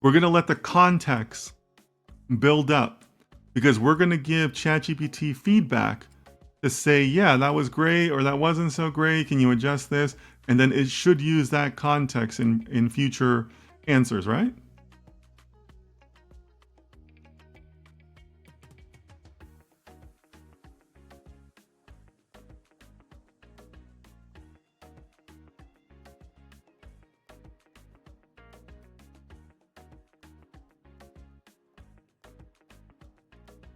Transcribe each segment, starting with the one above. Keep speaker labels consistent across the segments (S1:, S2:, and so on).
S1: We're going to let the context build up because we're going to give ChatGPT feedback to say, yeah, that was great or that wasn't so great. Can you adjust this? And then it should use that context in future answers, right?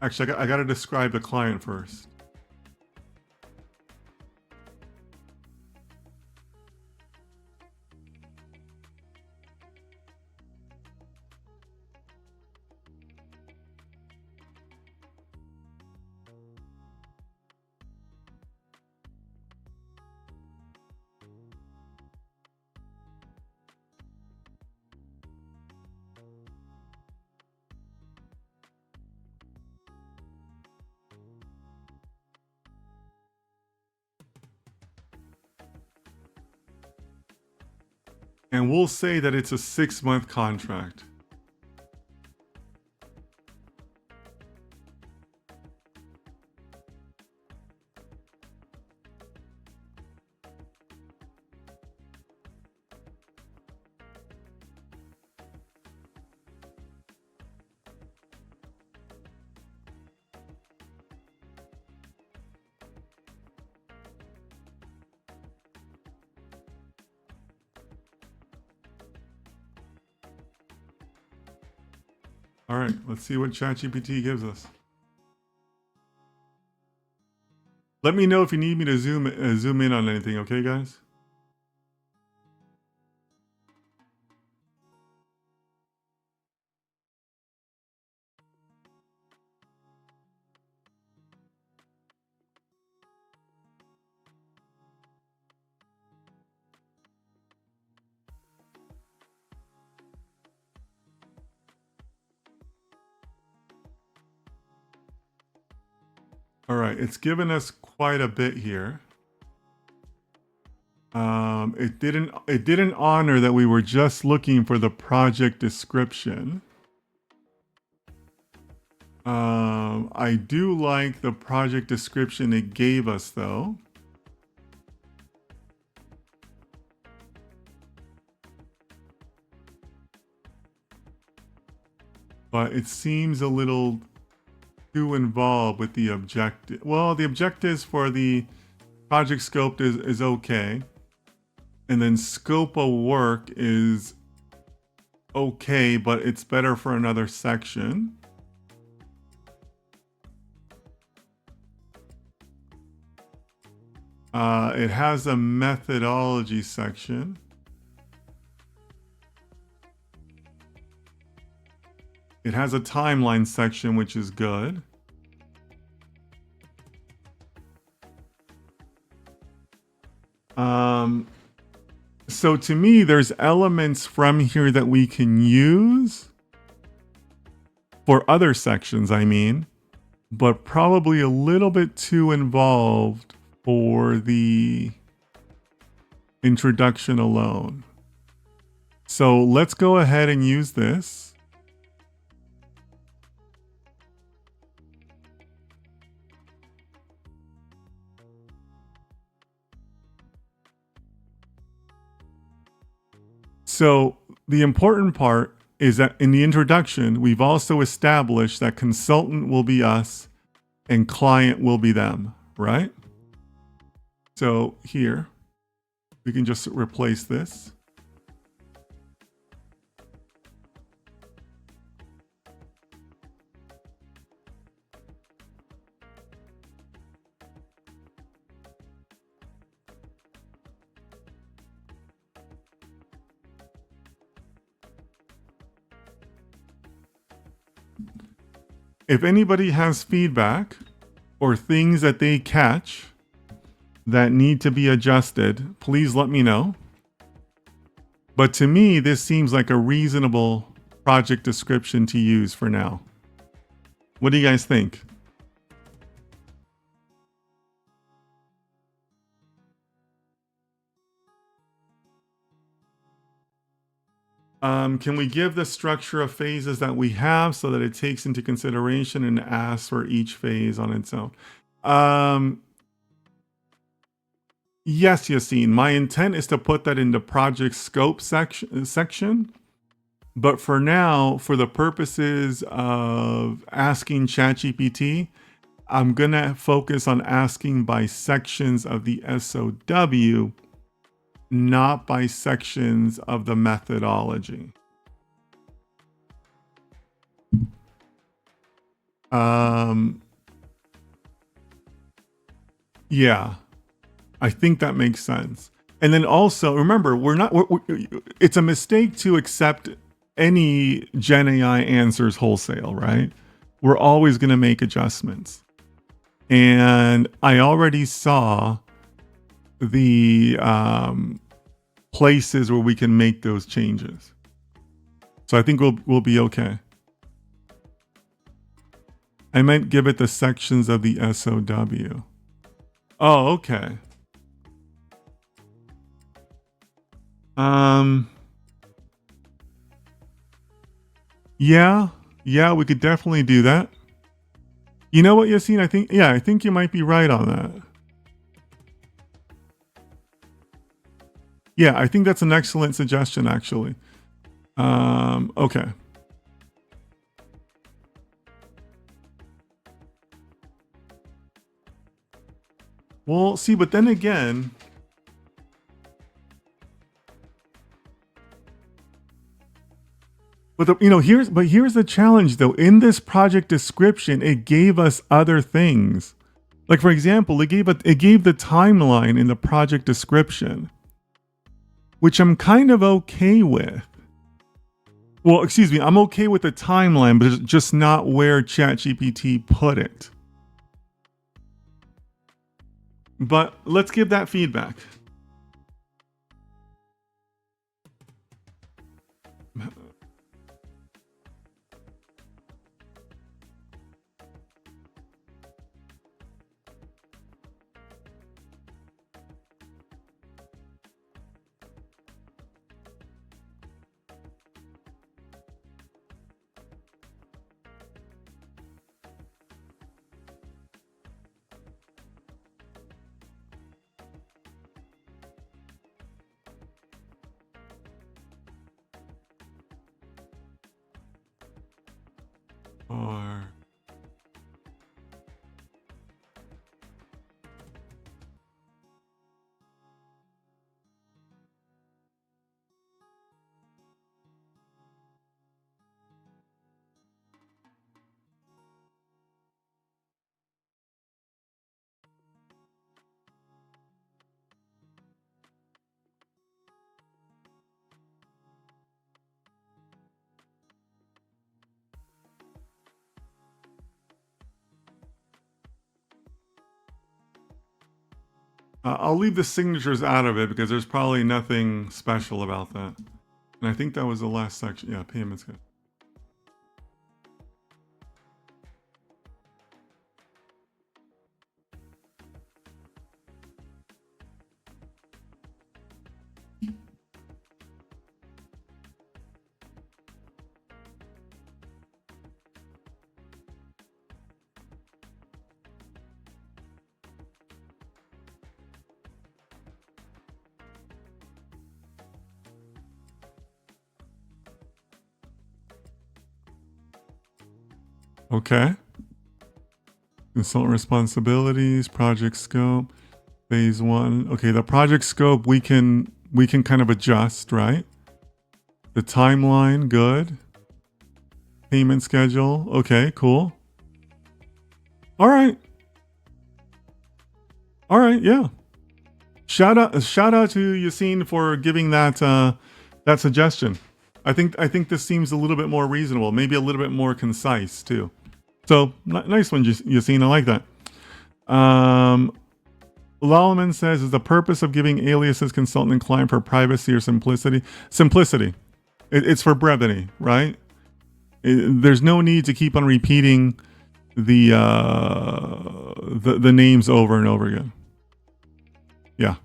S1: Actually, I got to describe the client first. And we'll say that it's a 6-month contract. All right, let's see what ChatGPT gives us. Let me know if you need me to zoom in on anything, okay, guys? All right, it's given us quite a bit here. It didn't honor that we were just looking for the project description. I do like the project description it gave us though. But it seems a little too involved with the objective. Well, the objectives for the project scope is okay. And then scope of work is okay, but it's better for another section. It has a methodology section. It has a timeline section, which is good. So to me, there's elements from here that we can use for other sections, I mean, but probably a little bit too involved for the introduction alone. So let's go ahead and use this. So the important part is that in the introduction, we've also established that consultant will be us and client will be them, right? So here, we can just replace this. If anybody has feedback or things that they catch that need to be adjusted, please let me know. But to me, this seems like a reasonable project description to use for now. What do you guys think? Can we give the structure of phases that we have so that it takes into consideration and asks for each phase on its own? Yes, Yassine. My intent is to put that in the project scope section. But for now, for the purposes of asking ChatGPT, I'm going to focus on asking by sections of the SOW, not by sections of the methodology. Yeah, I think that makes sense. And then also, remember, it's a mistake to accept any Gen AI answers wholesale, right? We're always going to make adjustments. And I already saw the places where we can make those changes. So I think we'll be okay. I meant give it the sections of the SOW. Oh, okay. Yeah, we could definitely do that. You know what, Yassine? I think you might be right on that. Yeah, I think that's an excellent suggestion, actually. Okay. Well, see, but then again, but here's the challenge though. In this project description, it gave us other things. Like for example, it gave the timeline in the project description, which I'm kind of okay with. Well, excuse me, I'm okay with the timeline, but it's just not where ChatGPT put it. But let's give that feedback. Or I'll leave the signatures out of it because there's probably nothing special about that. And I think that was the last section. Yeah, payments good. Okay. Consultant responsibilities, project scope, phase 1. Okay, the project scope we can kind of adjust, right? The timeline, good. Payment schedule, okay, cool. All right, yeah. Shout out to Yassine for giving that that suggestion. I think this seems a little bit more reasonable, maybe a little bit more concise too. So nice one, Yassine. I like that. Lalaman says, is the purpose of giving aliases consultant and client for privacy or simplicity? Simplicity. It's for brevity, right? There's no need to keep on repeating the names over and over again. Yeah.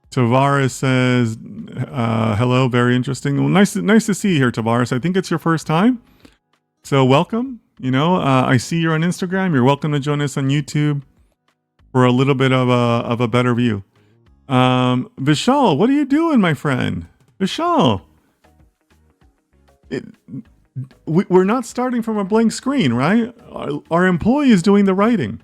S1: Tavares says Hello, very interesting. Well, nice to see you here, Tavares. I think it's your first time, so welcome. I see you're on Instagram. You're welcome to join us on YouTube for a little bit of a better view. Vishal, what are you doing, my friend? Vishal, we're not starting from a blank screen, right? Our employee is doing the writing.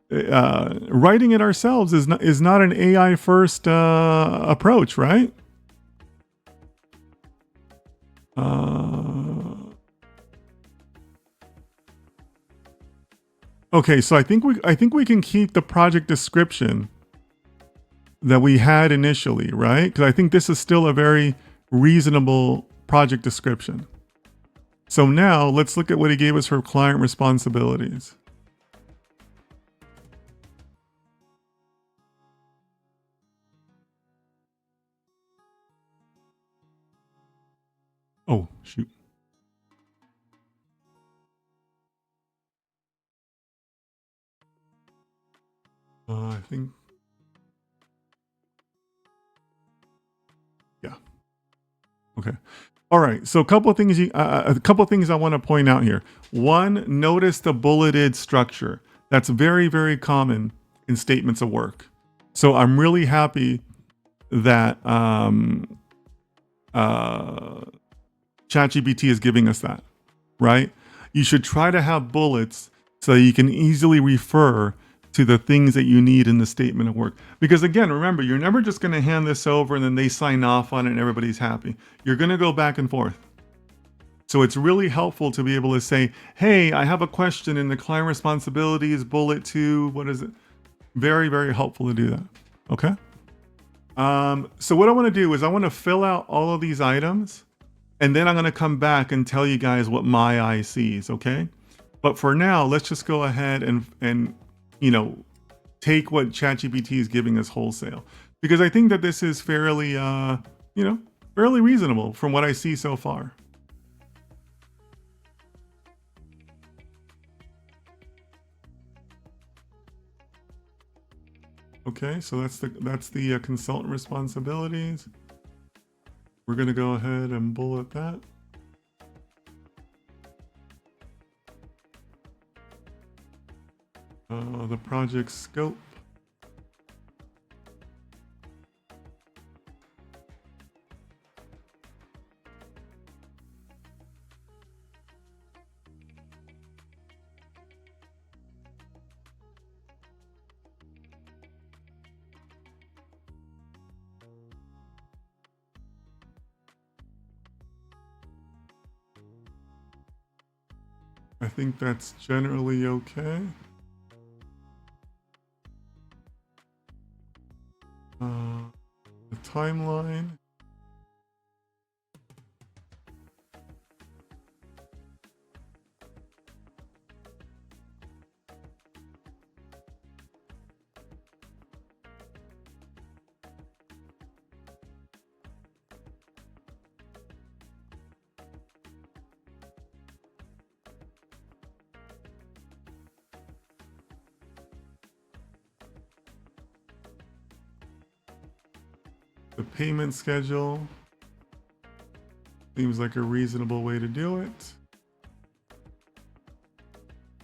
S1: Writing it ourselves is not an AI first approach, right? Okay, so I think we can keep the project description that we had initially, right? Because I think this is still a very reasonable project description. So now let's look at what he gave us for client responsibilities. Oh, shoot. I think. Yeah. Okay. All right. So a couple of things I want to point out here. One, notice the bulleted structure. That's very, very common in statements of work. So I'm really happy that ChatGPT is giving us that, right? You should try to have bullets so you can easily refer to the things that you need in the statement of work. Because again, remember, you're never just going to hand this over and then they sign off on it and everybody's happy. You're going to go back and forth. So it's really helpful to be able to say, hey, I have a question in the client responsibilities, bullet 2, what is it? Very, very helpful to do that. Okay. So what I want to do is I want to fill out all of these items and then I'm going to come back and tell you guys what my eye sees. Okay. But for now, let's just go ahead and take what ChatGPT is giving us wholesale, because I think that this is fairly, fairly reasonable from what I see so far. Okay, so that's the consultant responsibilities. We're gonna go ahead and bullet that. The project scope. I think that's generally okay. The timeline. The payment schedule seems like a reasonable way to do it.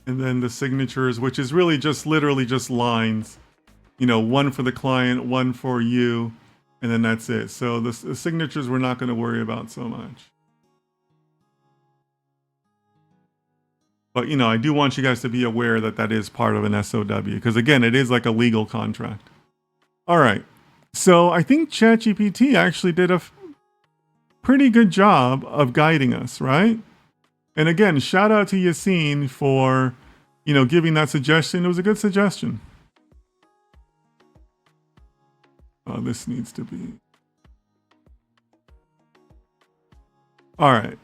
S1: And then the signatures, which is really just literally just lines, one for the client, one for you, and then that's it. So the signatures we're not going to worry about so much. But, I do want you guys to be aware that that is part of an SOW, because again, it is like a legal contract. All right. So I think ChatGPT actually did a pretty good job of guiding us, right? And again, shout out to Yassine for, giving that suggestion. It was a good suggestion. This needs to be. All right.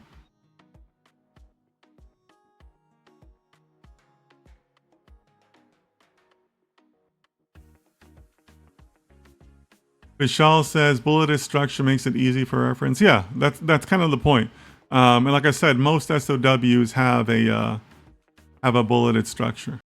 S1: Vishal says bulleted structure makes it easy for reference. Yeah, that's kind of the point. And like I said, most SOWs have a bulleted structure.